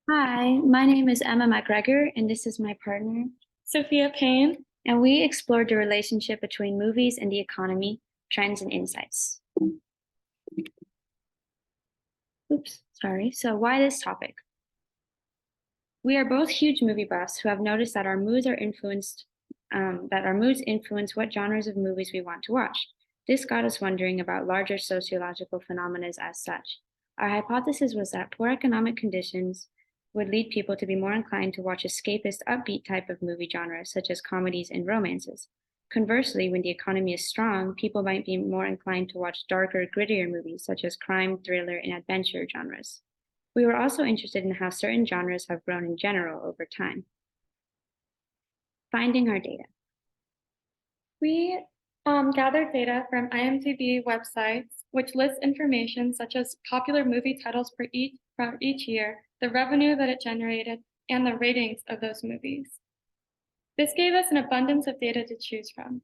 Hi, my name is Emma MacGregor, and this is my partner. Sofiya Payne. And we explored the relationship between movies and the economy, trends, and insights. Oops, sorry. So, why this topic? We are both huge movie buffs who have noticed that our moods influence what genres of movies we want to watch. This got us wondering about larger sociological phenomena as such. Our hypothesis was that poor economic conditions would lead people to be more inclined to watch escapist, upbeat type of movie genres, such as comedies and romances. Conversely, when the economy is strong, people might be more inclined to watch darker, grittier movies, such as crime, thriller, and adventure genres. We were also interested in how certain genres have grown in general over time. Finding our data. We gathered data from IMDb websites, which lists information such as popular movie titles for each year, the revenue that it generated, and the ratings of those movies. This gave us an abundance of data to choose from.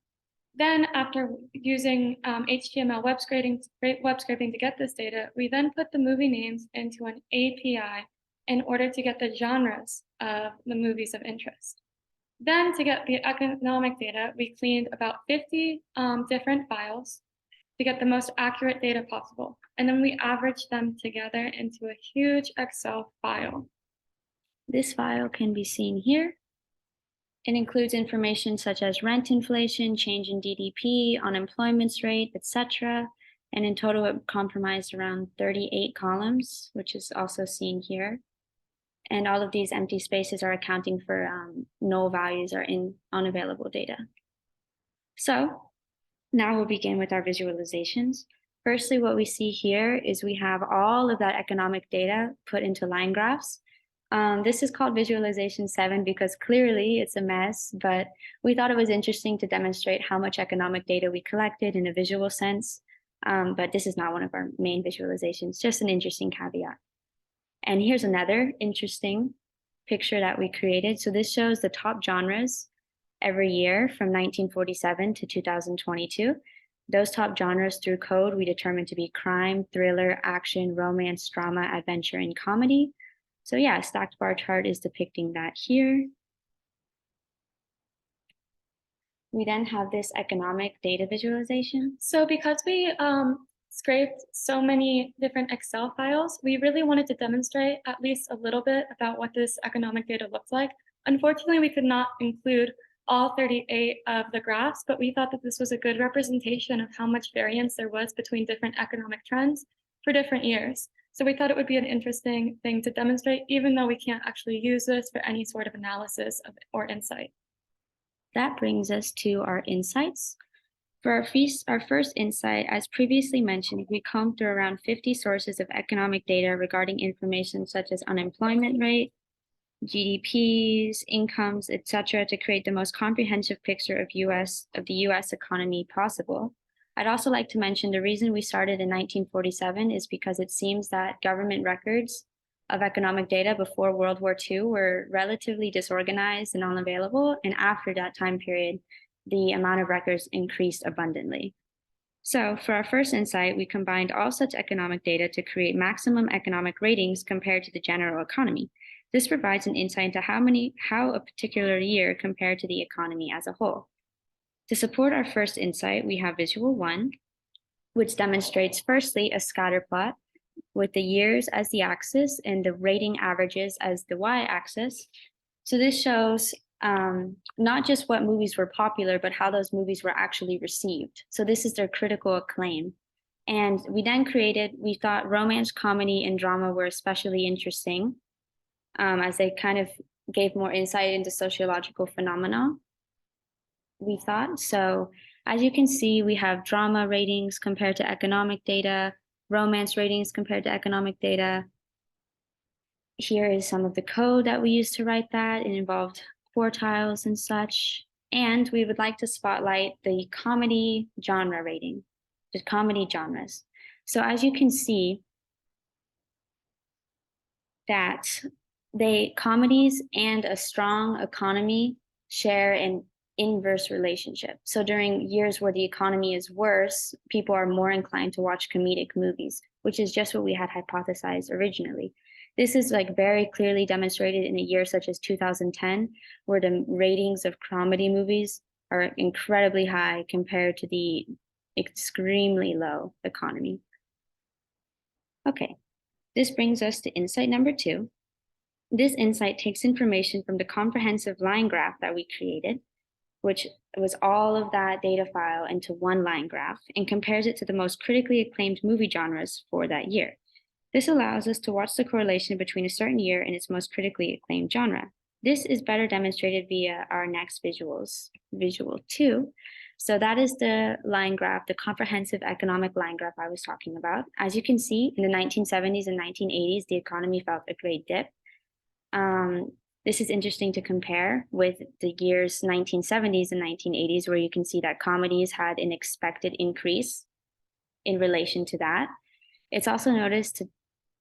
Then, after using HTML web scraping to get this data, we then put the movie names into an API in order to get the genres of the movies of interest. Then, to get the economic data, we cleaned about 50 different files to get the most accurate data possible. And then we averaged them together into a huge Excel file. This file can be seen here. It includes information such as rent inflation, change in GDP, unemployment rate, etc. And in total, it comprised around 38 columns, which is also seen here. And all of these empty spaces are accounting for null values or unavailable data. So now we'll begin with our visualizations. Firstly, what we see here is we have all of that economic data put into line graphs. This is called visualization 7 because clearly it's a mess, but we thought it was interesting to demonstrate how much economic data we collected in a visual sense. But this is not one of our main visualizations, just an interesting caveat. And here's another interesting picture that we created. So this shows the top genres every year from 1947 to 2022. Those top genres through code we determined to be crime, thriller, action, romance, drama, adventure, and comedy. So yeah, a stacked bar chart is depicting that here. We then have this economic data visualization. So because we scraped so many different Excel files, we really wanted to demonstrate at least a little bit about what this economic data looks like. Unfortunately, we could not include all 38 of the graphs, but we thought that this was a good representation of how much variance there was between different economic trends for different years. So we thought it would be an interesting thing to demonstrate, even though we can't actually use this for any sort of analysis or insight. That brings us to our insights. For our first insight, as previously mentioned, we combed through around 50 sources of economic data regarding information such as unemployment rate, GDPs, incomes, etc., to create the most comprehensive picture of the US economy possible. I'd also like to mention the reason we started in 1947 is because it seems that government records of economic data before World War II were relatively disorganized and unavailable, and after that time period, the amount of records increased abundantly. So, for our first insight, we combined all such economic data to create maximum economic ratings compared to the general economy. This provides an insight into how a particular year compared to the economy as a whole. To support our first insight, we have Visual 1, which demonstrates firstly a scatter plot with the years as the axis and the rating averages as the y-axis. So this shows not just what movies were popular, but how those movies were actually received. So this is their critical acclaim. And we thought romance, comedy, and drama were especially interesting as they kind of gave more insight into sociological phenomena, we thought. So as you can see, we have drama ratings compared to economic data, romance ratings compared to economic data. Here is some of the code that we used to write that. It involved quartiles and such. And we would like to spotlight the comedy genre rating, the comedy genres. So as you can see, that comedies and a strong economy share an inverse relationship. So during years where the economy is worse, people are more inclined to watch comedic movies. which is just what we had hypothesized originally. This is like very clearly demonstrated in a year such as 2010, where the ratings of comedy movies are incredibly high compared to the extremely low economy. Okay, this brings us to insight number 2. This insight takes information from the comprehensive line graph that we created, which was all of that data file into one line graph, and compares it to the most critically acclaimed movie genres for that year. This allows us to watch the correlation between a certain year and its most critically acclaimed genre. This is better demonstrated via our next visuals, visual 2. So that is the line graph, the comprehensive economic line graph I was talking about. As you can see, in the 1970s and 1980s, the economy felt a great dip. This is interesting to compare with the years 1970s and 1980s, where you can see that comedies had an expected increase in relation to that. It's also noticed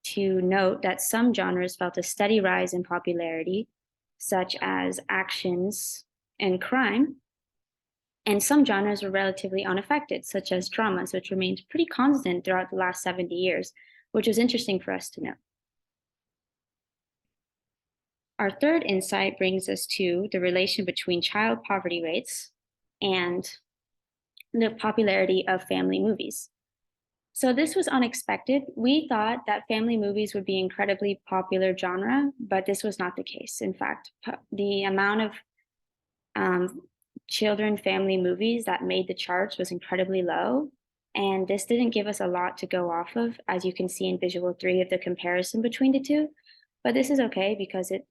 to note that some genres felt a steady rise in popularity, such as actions and crime, and some genres were relatively unaffected, such as dramas, which remained pretty constant throughout the last 70 years, which was interesting for us to note. Our third insight brings us to the relation between child poverty rates and the popularity of family movies. So this was unexpected. We thought that family movies would be incredibly popular genre, but this was not the case. In fact, the amount of children family movies that made the charts was incredibly low. And this didn't give us a lot to go off of, as you can see in visual 3 of the comparison between the two. But this is okay because it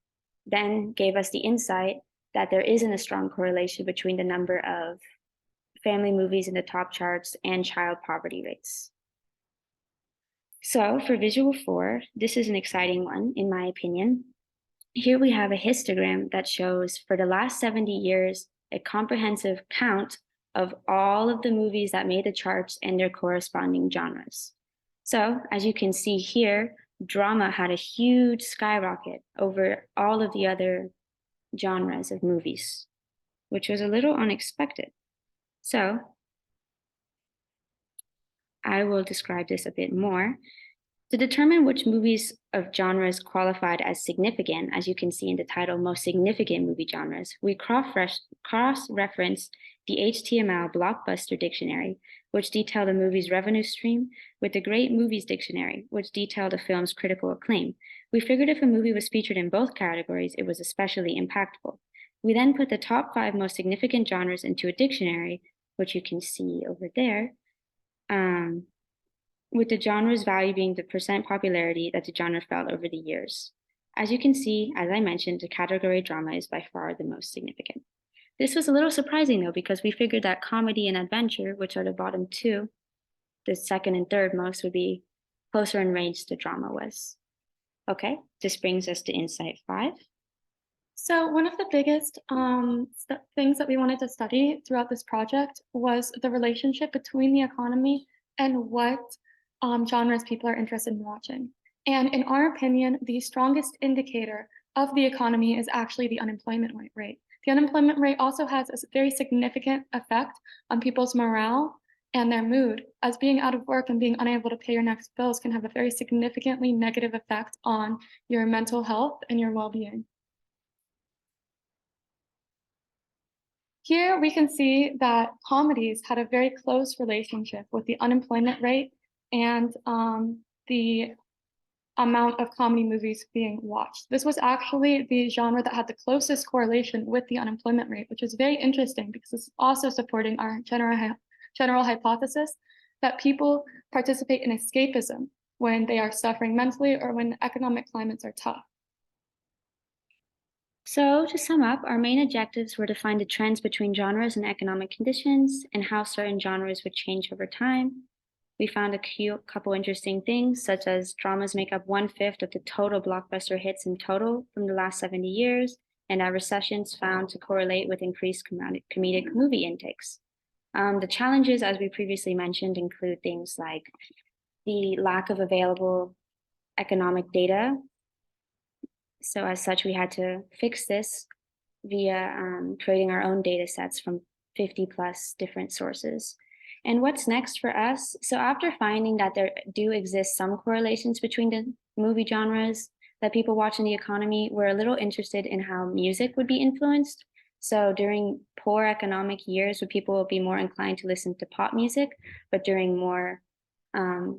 then gave us the insight that there isn't a strong correlation between the number of family movies in the top charts and child poverty rates. So for visual 4, this is an exciting one, in my opinion. Here we have a histogram that shows for the last 70 years, a comprehensive count of all of the movies that made the charts and their corresponding genres. So as you can see here, drama had a huge skyrocket over all of the other genres of movies, which was a little unexpected. So I will describe this a bit more. To determine which movies of genres qualified as significant, as you can see in the title, most significant movie genres, we cross-reference the HTML Blockbuster Dictionary, which detailed a movie's revenue stream, with the Great Movies Dictionary, which detailed a film's critical acclaim. We figured if a movie was featured in both categories, it was especially impactful. We then put the top 5 most significant genres into a dictionary, which you can see over there, with the genre's value being the percent popularity that the genre felt over the years. As you can see, as I mentioned, the category drama is by far the most significant. This was a little surprising though, because we figured that comedy and adventure, which are the bottom 2, the second and third most, would be closer in range to drama was. Okay, this brings us to insight 5. So one of the biggest things that we wanted to study throughout this project was the relationship between the economy and what genres people are interested in watching. And in our opinion, the strongest indicator of the economy is actually the unemployment rate. The unemployment rate also has a very significant effect on people's morale and their mood, as being out of work and being unable to pay your next bills can have a very significantly negative effect on your mental health and your well-being. Here we can see that comedies had a very close relationship with the unemployment rate and the amount of comedy movies being watched. This was actually the genre that had the closest correlation with the unemployment rate, which is very interesting because it's also supporting our general hypothesis that people participate in escapism when they are suffering mentally or when economic climates are tough. So to sum up, our main objectives were to find the trends between genres and economic conditions and how certain genres would change over time. We found a couple interesting things, such as dramas make up 1/5 of the total blockbuster hits in total from the last 70 years, and that recessions found to correlate with increased comedic movie intakes. The challenges, as we previously mentioned, include things like the lack of available economic data. So as such, we had to fix this via creating our own data sets from 50 plus different sources. And what's next for us? So after finding that there do exist some correlations between the movie genres that people watch in the economy, we're a little interested in how music would be influenced. So during poor economic years, would people be more inclined to listen to pop music, but during more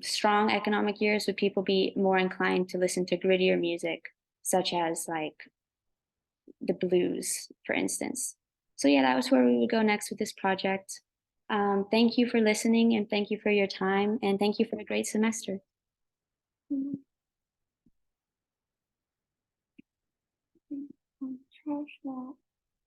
strong economic years, would people be more inclined to listen to grittier music, such as like the blues, for instance? So yeah, that was where we would go next with this project. Thank you for listening and thank you for your time and thank you for a great semester. Mhm.